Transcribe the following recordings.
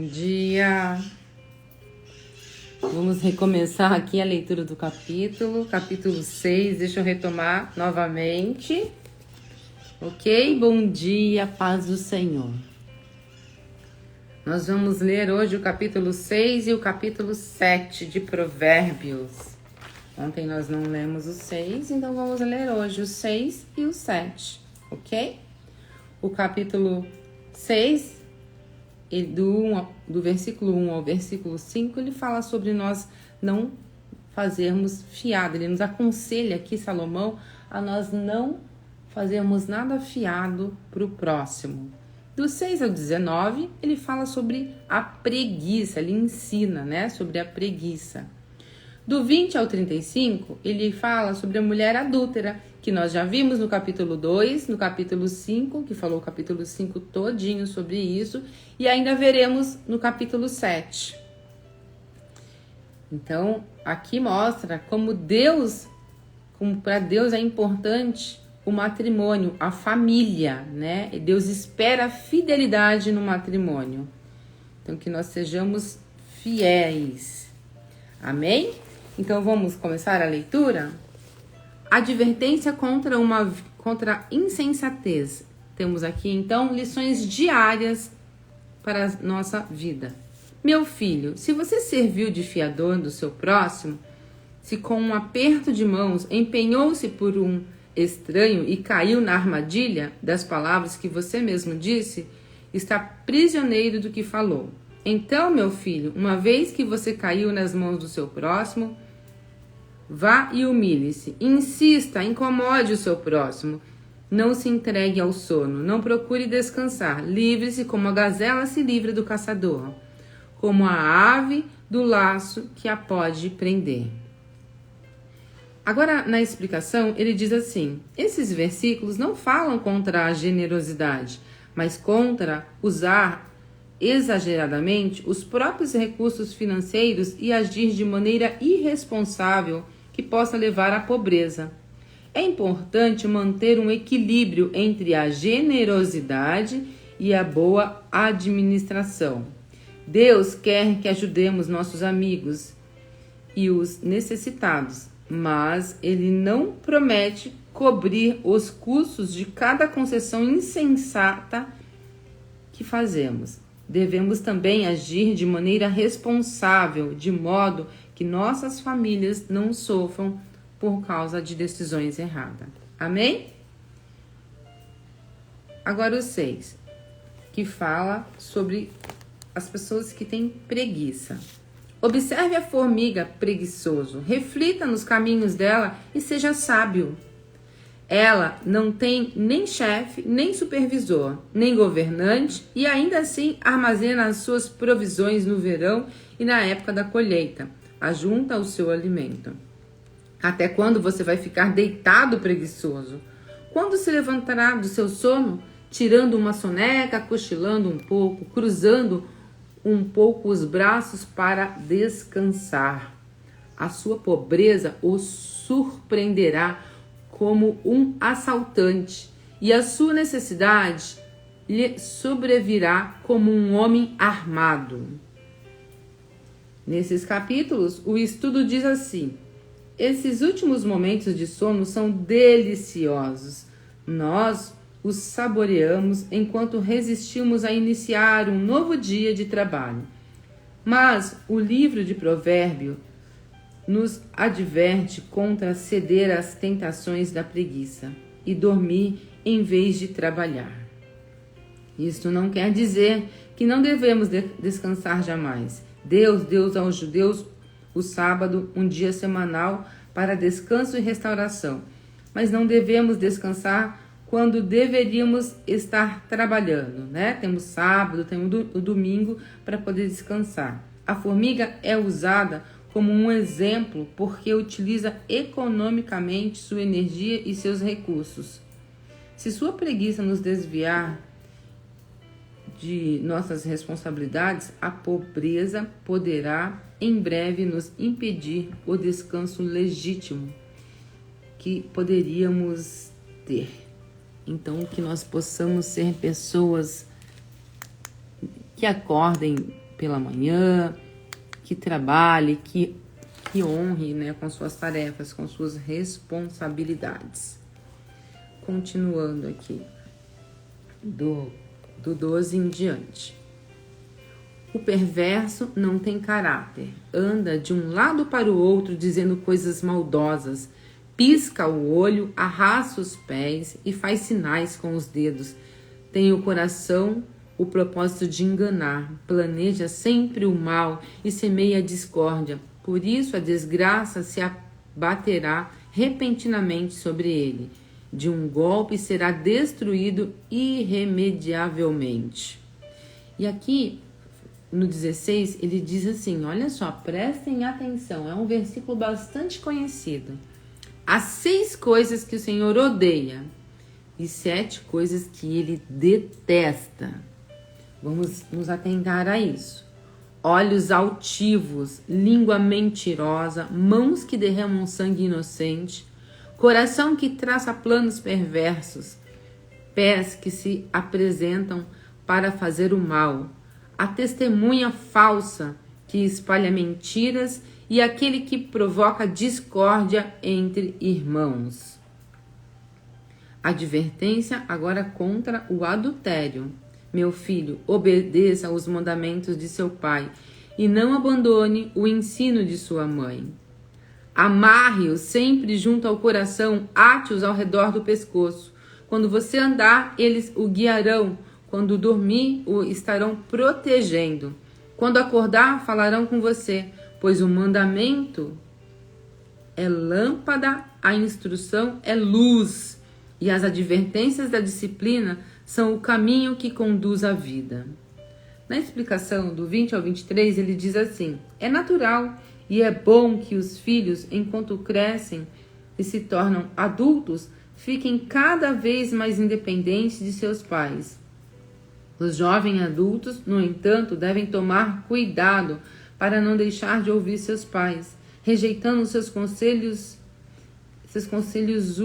Bom dia! Vamos recomeçar aqui a leitura do capítulo 6. Deixa eu retomar novamente. Ok? Bom dia, paz do Senhor. Nós vamos ler hoje o capítulo 6 e o capítulo 7 de Provérbios. Ontem nós não lemos o 6, então vamos ler hoje o 6 e o 7, ok? O capítulo 6... E do versículo 1 ao versículo 5, ele fala sobre nós não fazermos fiado. Ele nos aconselha aqui, Salomão, a nós não fazermos nada fiado para o próximo. Do 6 ao 19, ele fala sobre a preguiça, ele ensina, né, sobre a preguiça. Do 20 ao 35, ele fala sobre a mulher adúltera, que nós já vimos no capítulo 2, no capítulo 5, que falou o capítulo 5 todinho sobre isso, e ainda veremos no capítulo 7. Então, aqui mostra como para Deus é importante o matrimônio, a família, né? E Deus espera fidelidade no matrimônio. Então, que nós sejamos fiéis. Amém? Então, vamos começar a leitura? Advertência contra a insensatez. Temos aqui, então, lições diárias para a nossa vida. Meu filho, se você serviu de fiador do seu próximo, se com um aperto de mãos empenhou-se por um estranho e caiu na armadilha das palavras que você mesmo disse, está prisioneiro do que falou. Então, meu filho, uma vez que você caiu nas mãos do seu próximo, vá e humilhe-se, insista, incomode o seu próximo. Não se entregue ao sono, não procure descansar. Livre-se como a gazela se livra do caçador, como a ave do laço que a pode prender. Agora, na explicação, ele diz assim: esses versículos não falam contra a generosidade, mas contra usar exageradamente os próprios recursos financeiros e agir de maneira irresponsável que possa levar à pobreza. É importante manter um equilíbrio entre a generosidade e a boa administração. Deus quer que ajudemos nossos amigos e os necessitados, mas Ele não promete cobrir os custos de cada concessão insensata que fazemos. Devemos também agir de maneira responsável, de modo que nossas famílias não sofram por causa de decisões erradas. Amém? Agora o 6, que fala sobre as pessoas que têm preguiça. Observe a formiga preguiçoso, reflita nos caminhos dela e seja sábio. Ela não tem nem chefe, nem supervisor, nem governante e ainda assim armazena as suas provisões no verão e na época da colheita. Ajunta o seu alimento. Até quando você vai ficar deitado preguiçoso? Quando se levantará do seu sono, tirando uma soneca, cochilando um pouco, cruzando um pouco os braços para descansar? A sua pobreza o surpreenderá como um assaltante, e a sua necessidade lhe sobrevirá como um homem armado. Nesses capítulos, o estudo diz assim: esses últimos momentos de sono são deliciosos. Nós os saboreamos enquanto resistimos a iniciar um novo dia de trabalho. Mas o livro de Provérbios nos adverte contra ceder às tentações da preguiça e dormir em vez de trabalhar. Isto não quer dizer que não devemos descansar jamais. Deus deu aos judeus o sábado, um dia semanal para descanso e restauração, mas não devemos descansar quando deveríamos estar trabalhando, né? Temos sábado, temos o domingo para poder descansar. A formiga é usada como um exemplo porque utiliza economicamente sua energia e seus recursos. Se sua preguiça nos desviar de nossas responsabilidades, a pobreza poderá em breve nos impedir o descanso legítimo que poderíamos ter. Então, que nós possamos ser pessoas que acordem pela manhã, que trabalhe, que honre, né, com suas tarefas, com suas responsabilidades. Continuando aqui, do 12 em diante. O perverso não tem caráter, anda de um lado para o outro dizendo coisas maldosas, pisca o olho, arrasta os pés e faz sinais com os dedos. Tem o coração o propósito de enganar, planeja sempre o mal e semeia a discórdia. Por isso a desgraça se abaterá repentinamente sobre ele. De um golpe será destruído irremediavelmente. E aqui no 16 ele diz assim, olha só, prestem atenção, é um versículo bastante conhecido. Há 6 coisas que o Senhor odeia e 7 coisas que ele detesta. Vamos nos atentar a isso. Olhos altivos, língua mentirosa, mãos que derramam sangue inocente, coração que traça planos perversos, pés que se apresentam para fazer o mal, a testemunha falsa que espalha mentiras e aquele que provoca discórdia entre irmãos. Advertência agora contra o adultério. Meu filho, obedeça aos mandamentos de seu pai e não abandone o ensino de sua mãe. Amarre-os sempre junto ao coração, ate-os ao redor do pescoço. Quando você andar, eles o guiarão. Quando dormir, o estarão protegendo. Quando acordar, falarão com você, pois o mandamento é lâmpada, a instrução é luz, e as advertências da disciplina são o caminho que conduz à vida. Na explicação do 20 ao 23, ele diz assim, é natural e é bom que os filhos, enquanto crescem e se tornam adultos, fiquem cada vez mais independentes de seus pais. Os jovens adultos, no entanto, devem tomar cuidado para não deixar de ouvir seus pais, rejeitando seus conselhos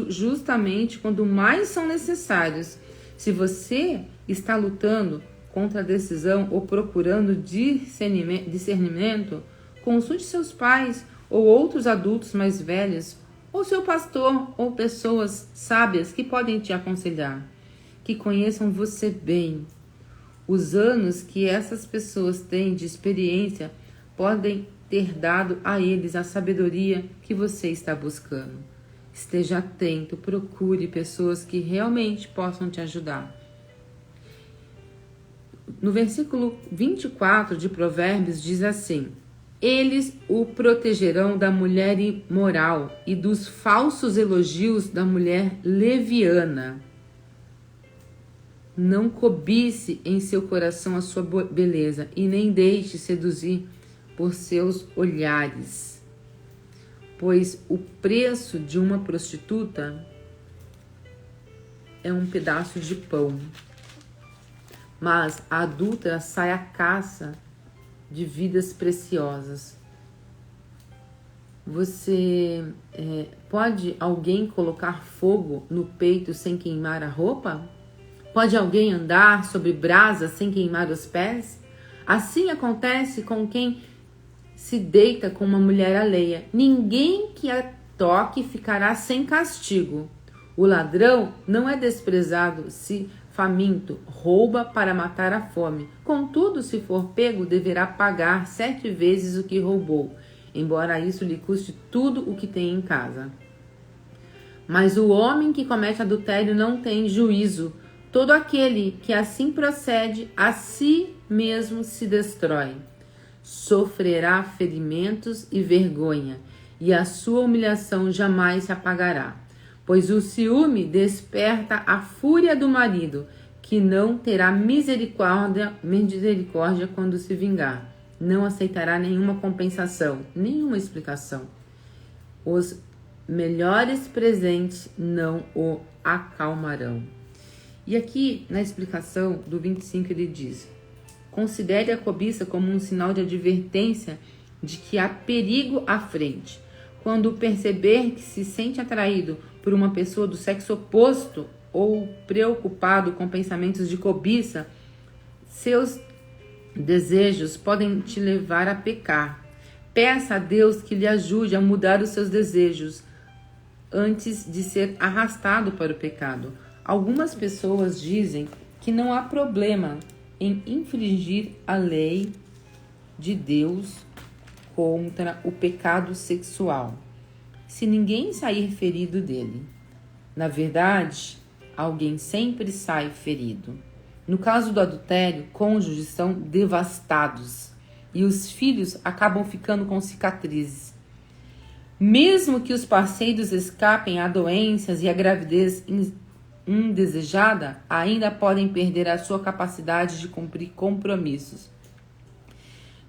justamente quando mais são necessários. Se você está lutando contra a decisão ou procurando discernimento, consulte seus pais ou outros adultos mais velhos, ou seu pastor ou pessoas sábias que podem te aconselhar, que conheçam você bem. Os anos que essas pessoas têm de experiência podem ter dado a eles a sabedoria que você está buscando. Esteja atento, procure pessoas que realmente possam te ajudar. No versículo 24 de Provérbios diz assim, eles o protegerão da mulher imoral e dos falsos elogios da mulher leviana. Não cobice em seu coração a sua beleza e nem deixe seduzir por seus olhares. Pois o preço de uma prostituta é um pedaço de pão. Mas a adúltera sai à caça de vidas preciosas. Pode alguém colocar fogo no peito sem queimar a roupa? Pode alguém andar sobre brasa sem queimar os pés? Assim acontece com quem se deita com uma mulher alheia. Ninguém que a toque ficará sem castigo. O ladrão não é desprezado se faminto, rouba para matar a fome. Contudo, se for pego, deverá pagar 7 vezes o que roubou, embora isso lhe custe tudo o que tem em casa. Mas o homem que comete adultério não tem juízo. Todo aquele que assim procede, a si mesmo se destrói. Sofrerá ferimentos e vergonha, e a sua humilhação jamais se apagará. Pois o ciúme desperta a fúria do marido, que não terá misericórdia quando se vingar. Não aceitará nenhuma compensação, nenhuma explicação. Os melhores presentes não o acalmarão. E aqui, na explicação do 25, ele diz: considere a cobiça como um sinal de advertência de que há perigo à frente. Quando perceber que se sente atraído por uma pessoa do sexo oposto ou preocupado com pensamentos de cobiça, seus Desejos podem te levar a pecar. Peça a Deus que lhe ajude a mudar os seus desejos antes de ser arrastado para o pecado. Algumas pessoas dizem que não há problema em infringir a lei de Deus contra o pecado sexual, se ninguém sair ferido dele. Na verdade, alguém sempre sai ferido. No caso do adultério, cônjuges são devastados e os filhos acabam ficando com cicatrizes. Mesmo que os parceiros escapem a doenças e a gravidez indesejada, ainda podem perder a sua capacidade de cumprir compromissos,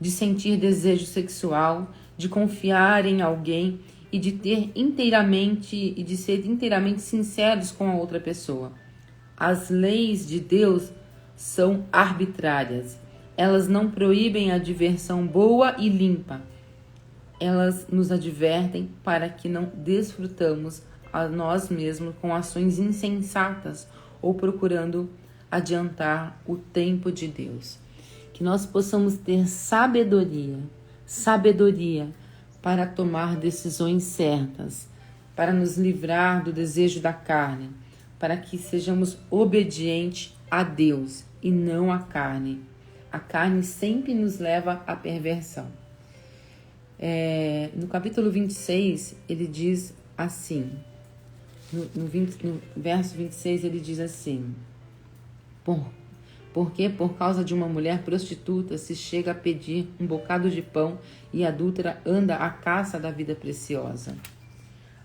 de sentir desejo sexual, de confiar em alguém e de ser inteiramente sinceros com a outra pessoa. As leis de Deus são arbitrárias. Elas não proíbem a diversão boa e limpa. Elas nos advertem para que não desfrutamos a nós mesmos com ações insensatas ou procurando adiantar o tempo de Deus. Que nós possamos ter sabedoria para tomar decisões certas, para nos livrar do desejo da carne, para que sejamos obedientes a Deus e não à carne. A carne sempre nos leva à perversão. No capítulo 26, ele diz assim, no verso 26, ele diz assim: porque por causa de uma mulher prostituta se chega a pedir um bocado de pão e a adúltera anda à caça da vida preciosa.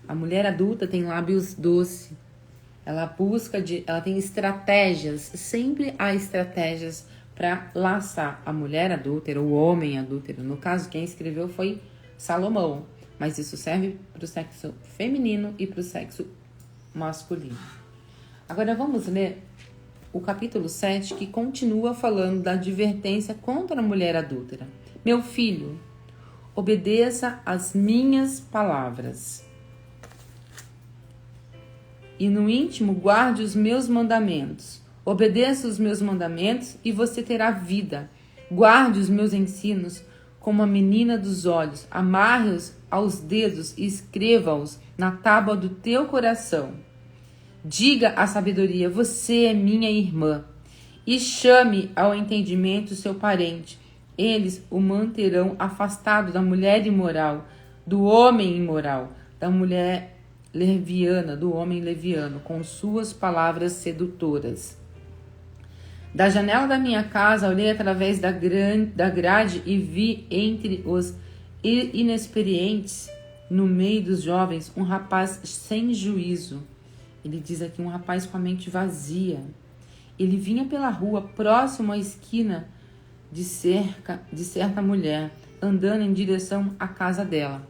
A mulher adulta tem lábios doces, ela tem estratégias, sempre há estratégias para laçar a mulher adúltera, o homem adúltero. No caso, quem escreveu foi Salomão, mas isso serve para o sexo feminino e para o sexo masculino. Agora vamos ler o capítulo 7, que continua falando da advertência contra a mulher adúltera. Meu filho, obedeça às minhas palavras e no íntimo guarde os meus mandamentos. Obedeça os meus mandamentos e você terá vida. Guarde os meus ensinos como a menina dos olhos. Amarre-os aos dedos e escreva-os na tábua do teu coração. Diga à sabedoria, você é minha irmã, e chame ao entendimento seu parente. Eles o manterão afastado da mulher imoral, do homem imoral, da mulher leviana, do homem leviano, com suas palavras sedutoras. Da janela da minha casa, olhei através da grade e vi entre os inexperientes, no meio dos jovens, um rapaz sem juízo. Ele diz aqui, um rapaz com a mente vazia. Ele vinha pela rua, próximo à esquina de certa mulher, andando em direção à casa dela.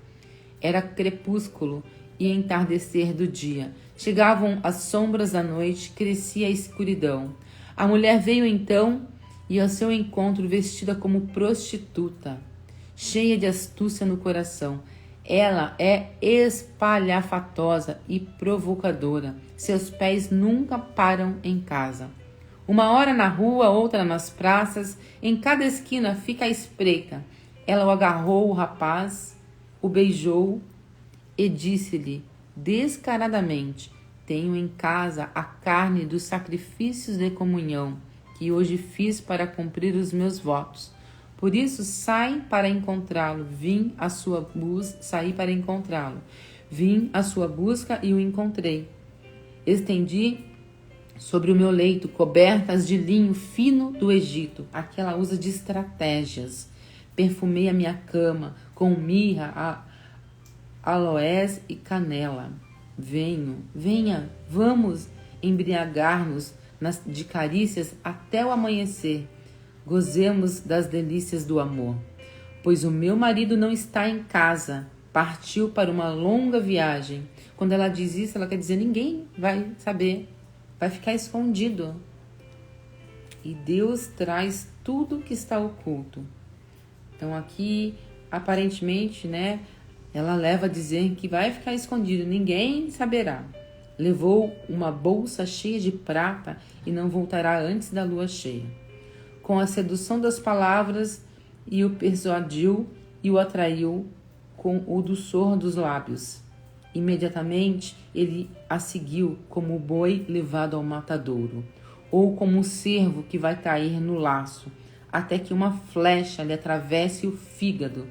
Era crepúsculo e entardecer do dia. Chegavam as sombras da noite, crescia a escuridão. A mulher veio então e ao seu encontro vestida como prostituta, cheia de astúcia no coração. Ela é espalhafatosa e provocadora. Seus pés nunca param em casa. Uma hora na rua, outra nas praças, em cada esquina fica à espreita. Ela o agarrou, o rapaz, o beijou e disse-lhe descaradamente: tenho em casa a carne dos sacrifícios de comunhão que hoje fiz para cumprir os meus votos. Por isso, saí para encontrá-lo. Saí para encontrá-lo. Vim à sua busca e o encontrei. Estendi sobre o meu leito cobertas de linho fino do Egito. Aqui ela usa de estratégias. Perfumei a minha cama com mirra, aloés e canela. Venha, vamos embriagar-nos de carícias até o amanhecer. Gozemos das delícias do amor. Pois o meu marido não está em casa, partiu para uma longa viagem. Quando ela diz isso, ela quer dizer ninguém vai saber, vai ficar escondido. E Deus traz tudo que está oculto. Então aqui, aparentemente, ela leva a dizer que vai ficar escondido, ninguém saberá. Levou uma bolsa cheia de prata e não voltará antes da lua cheia. com a sedução das palavras e o persuadiu e o atraiu com o doçor dos lábios. Imediatamente ele a seguiu como o boi levado ao matadouro, ou como um cervo que vai cair no laço, até que uma flecha lhe atravesse o fígado,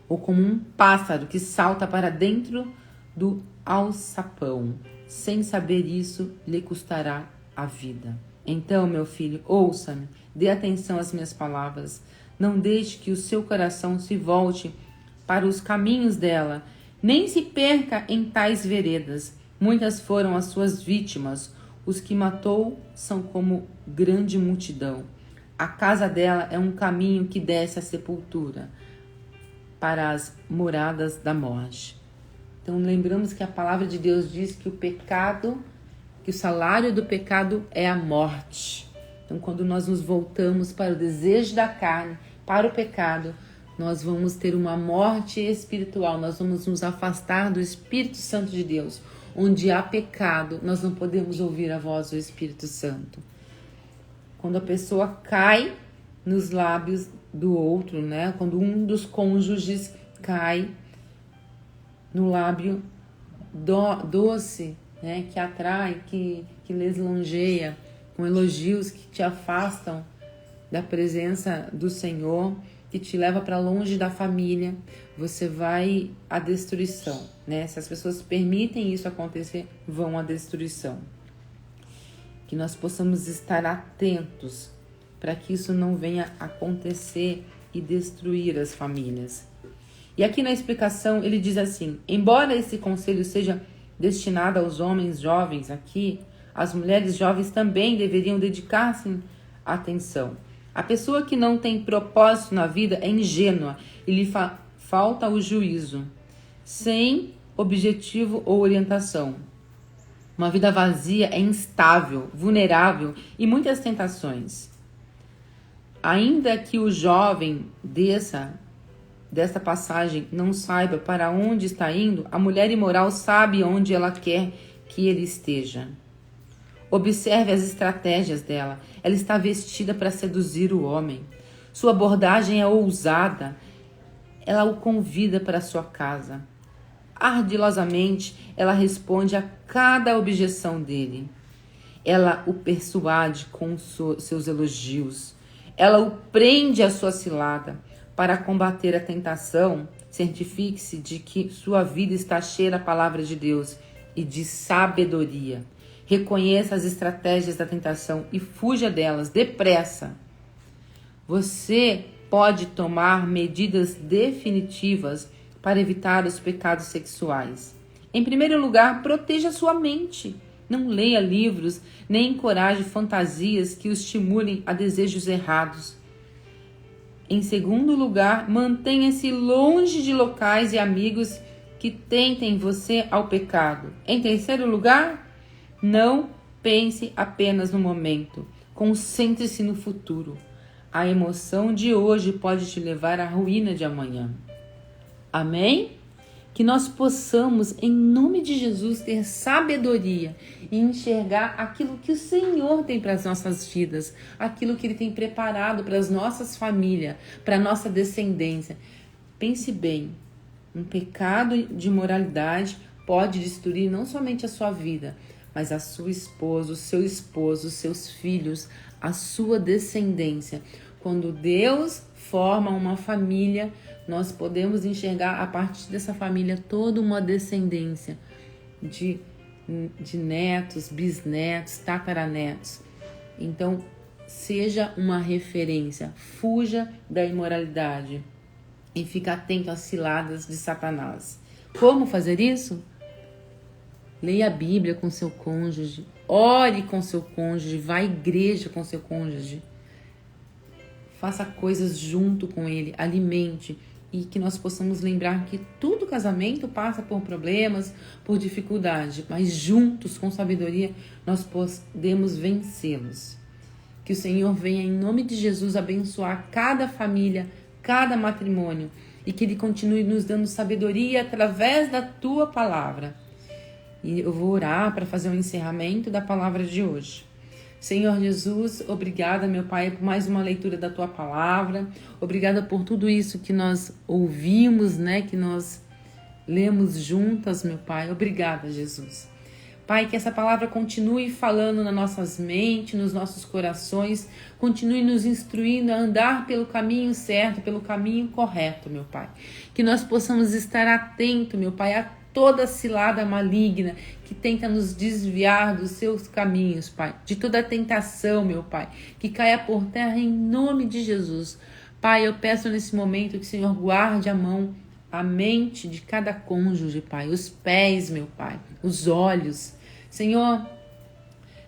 ou como um pássaro que salta para dentro do alçapão. Sem saber isso, lhe custará a vida. Então, meu filho, ouça-me, dê atenção às minhas palavras. Não deixe que o seu coração se volte para os caminhos dela, nem se perca em tais veredas. Muitas foram as suas vítimas. Os que matou são como grande multidão. A casa dela é um caminho que desce à sepultura, para as moradas da morte. Então lembramos que a palavra de Deus diz que que o salário do pecado é a morte. Então quando nós nos voltamos para o desejo da carne, para o pecado, nós vamos ter uma morte espiritual, nós vamos nos afastar do Espírito Santo de Deus. Onde há pecado, nós não podemos ouvir a voz do Espírito Santo. Quando a pessoa cai nos lábios do outro, né? Quando um dos cônjuges cai no lábio doce, né? Que atrai, que lisonjeia, com elogios que te afastam da presença do Senhor, que te leva para longe da família, você vai à destruição, né? Se as pessoas permitem isso acontecer, vão à destruição. Que nós possamos estar atentos para que isso não venha acontecer e destruir as famílias. E aqui na explicação ele diz assim: embora esse conselho seja destinado aos homens jovens aqui, as mulheres jovens também deveriam dedicar-se atenção. A pessoa que não tem propósito na vida é ingênua e lhe falta o juízo, sem objetivo ou orientação. Uma vida vazia é instável, vulnerável e muitas tentações. Ainda que o jovem desta passagem não saiba para onde está indo, a mulher imoral sabe onde ela quer que ele esteja. Observe as estratégias dela. Ela está vestida para seduzir o homem. Sua abordagem é ousada. Ela o convida para sua casa. Ardilosamente, ela responde a cada objeção dele. Ela o persuade com seus elogios. Ela o prende à sua cilada. Para combater a tentação, certifique-se de que sua vida está cheia da palavra de Deus e de sabedoria. Reconheça as estratégias da tentação e fuja delas depressa. Você pode tomar medidas definitivas para evitar os pecados sexuais. Em primeiro lugar, proteja sua mente. Não leia livros, nem encoraje fantasias que o estimulem a desejos errados. Em segundo lugar, mantenha-se longe de locais e amigos que tentem você ao pecado. Em terceiro lugar, não pense apenas no momento. Concentre-se no futuro. A emoção de hoje pode te levar à ruína de amanhã. Amém? Que nós possamos, em nome de Jesus, ter sabedoria e enxergar aquilo que o Senhor tem para as nossas vidas, aquilo que Ele tem preparado para as nossas famílias, para a nossa descendência. Pense bem, um pecado de imoralidade pode destruir não somente a sua vida, mas a sua esposa, o seu esposo, os seus filhos, a sua descendência. Quando Deus forma uma família, nós podemos enxergar a partir dessa família toda uma descendência de netos, bisnetos, tataranetos. Então, seja uma referência, fuja da imoralidade e fique atento às ciladas de Satanás. Como fazer isso? Leia a Bíblia com seu cônjuge, ore com seu cônjuge, vá à igreja com seu cônjuge. Faça coisas junto com ele, alimente, e que nós possamos lembrar que todo casamento passa por problemas, por dificuldade, mas juntos, com sabedoria, nós podemos vencê-los. Que o Senhor venha, em nome de Jesus, abençoar cada família, cada matrimônio, e que Ele continue nos dando sabedoria através da Tua palavra. E eu vou orar para fazer o encerramento da palavra de hoje. Senhor Jesus, obrigada, meu Pai, por mais uma leitura da Tua Palavra. Obrigada por tudo isso que nós ouvimos, né? Que nós lemos juntas, meu Pai. Obrigada, Jesus. Pai, que essa palavra continue falando nas nossas mentes, nos nossos corações, continue nos instruindo a andar pelo caminho certo, pelo caminho correto, meu Pai. Que nós possamos estar atentos, meu Pai, a toda cilada maligna que tenta nos desviar dos seus caminhos, Pai. De toda tentação, meu Pai, que caia por terra em nome de Jesus. Pai, eu peço nesse momento que o Senhor guarde a mente de cada cônjuge, Pai, os pés, meu Pai, os olhos. Senhor,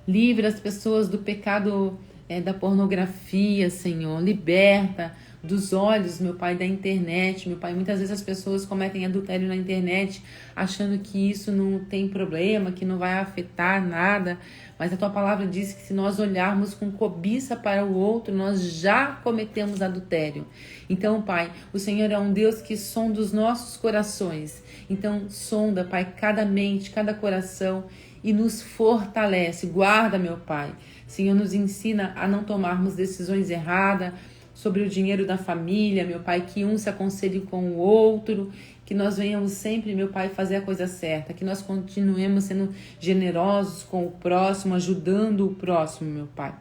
livra as pessoas do pecado da pornografia, Senhor, liberta dos olhos, meu Pai, da internet, meu Pai. Muitas vezes as pessoas cometem adultério na internet, achando que isso não tem problema, que não vai afetar nada, mas a Tua palavra diz que se nós olharmos com cobiça para o outro, nós já cometemos adultério. Então, Pai, o Senhor é um Deus que sonda os nossos corações. Então, sonda, Pai, cada mente, cada coração e nos fortalece. Guarda, meu Pai. Senhor, nos ensina a não tomarmos decisões erradas sobre o dinheiro da família, meu Pai, que um se aconselhe com o outro, que nós venhamos sempre, meu Pai, fazer a coisa certa, que nós continuemos sendo generosos com o próximo, ajudando o próximo, meu Pai.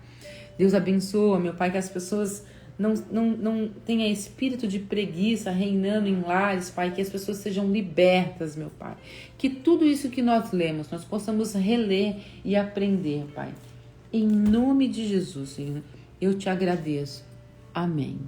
Deus abençoa, meu Pai, que as pessoas não tenham espírito de preguiça reinando em lares, Pai, que as pessoas sejam libertas, meu Pai. Que tudo isso que nós lemos, nós possamos reler e aprender, Pai. Em nome de Jesus, Senhor, eu te agradeço. Amém.